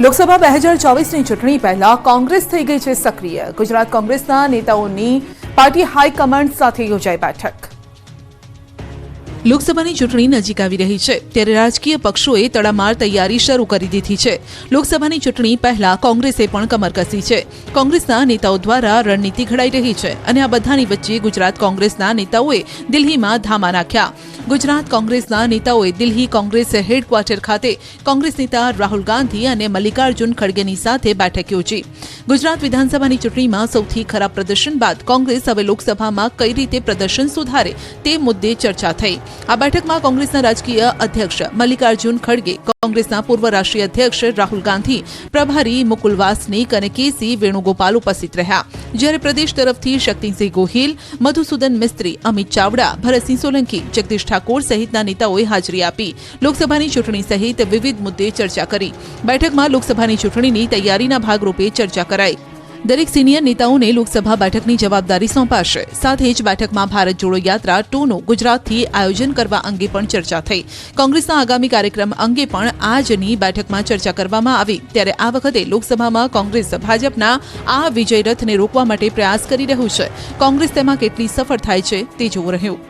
લોકસભા 2024ની ચૂંટણી પહેલા કોંગ્રેસ થઈ ગઈ છે સક્રિય। ગુજરાત કોંગ્રેસના નેતાઓની પાર્ટી હાઈકમાન્ડ સાથે યોજાઈ બેઠક। લોકસભાની ચૂંટણી નજીક આવી રહી છે ત્યારે રાજકીય પક્ષોએ તડામાર તૈયારી શરૂ કરી દીધી છે। લોકસભાની ચૂંટણી પહેલા કોંગ્રેસે પણ કમર કસી છે। કોંગ્રેસના નેતાઓ દ્વારા રણનીતિ ઘડાઈ રહી છે અને આ બધાની વચ્ચે ગુજરાત કોંગ્રેસના નેતાઓએ દિલ્હીમાં ધામા નાખ્યા। ગુજરાત કોંગ્રેસના નેતાઓએ દિલ્હી કોંગ્રેસ હેડક્વાર્ટર ખાતે કોંગ્રેસ નેતા રાહુલ ગાંધી અને મલ્લિકાર્જુન ખડગેની સાથે બેઠક યોજી। ગુજરાત વિધાનસભાની ચૂંટણીમાં સૌથી ખરાબ પ્રદર્શન બાદ કોંગ્રેસ હવે લોકસભામાં કઈ રીતે પ્રદર્શન સુધારે તે મુદ્દે ચર્ચા થઈ। આ બેઠકમાં કોંગ્રેસના રાજકીય અધ્યક્ષ મલ્લિકાર્જુન ખડગે, કોંગ્રેસના પૂર્વ રાષ્ટ્રીય અધ્યક્ષ રાહુલ ગાંધી, પ્રભારી મુકુલ વાસનિક અને કેસી વેણુગોપાલ ઉપસ્થિત રહ્યા। જ્યારે પ્રદેશ તરફથી શક્તિસિંહ ગોહિલ, મધુસૂદન મિસ્ત્રી, અમિત ચાવડા, ભરતસિંહ સોલંકી, જગદીશ ઠાકોર સહિતના નેતાઓએ હાજરી આપી લોકસભાની ચૂંટણી સહિત વિવિધ મુદ્દે ચર્ચા કરી। બેઠકમાં લોકસભાની ચૂંટણીની તૈયારીના ભાગરૂપે ચર્ચા કરાઈ। દરેક સિનિયર નેતાઓને લોકસભા બેઠકની જવાબદારી સોંપાશે। સાથે જ બેઠકમાં ભારત જોડો યાત્રા 2નું ગુજરાતથી આયોજન કરવા અંગે પણ ચર્ચા થઈ। કોંગ્રેસના આગામી કાર્યક્રમ અંગે પણ આજની બેઠકમાં ચર્ચા કરવામાં આવી। ત્યારે આ વખતે લોકસભામાં કોંગ્રેસ ભાજપના આ વિજય રથને રોકવા માટે પ્રયાસ કરી રહ્યું છે। કોંગ્રેસ તેમાં કેટલી સફળ થાય છે તે જોવું રહ્યું।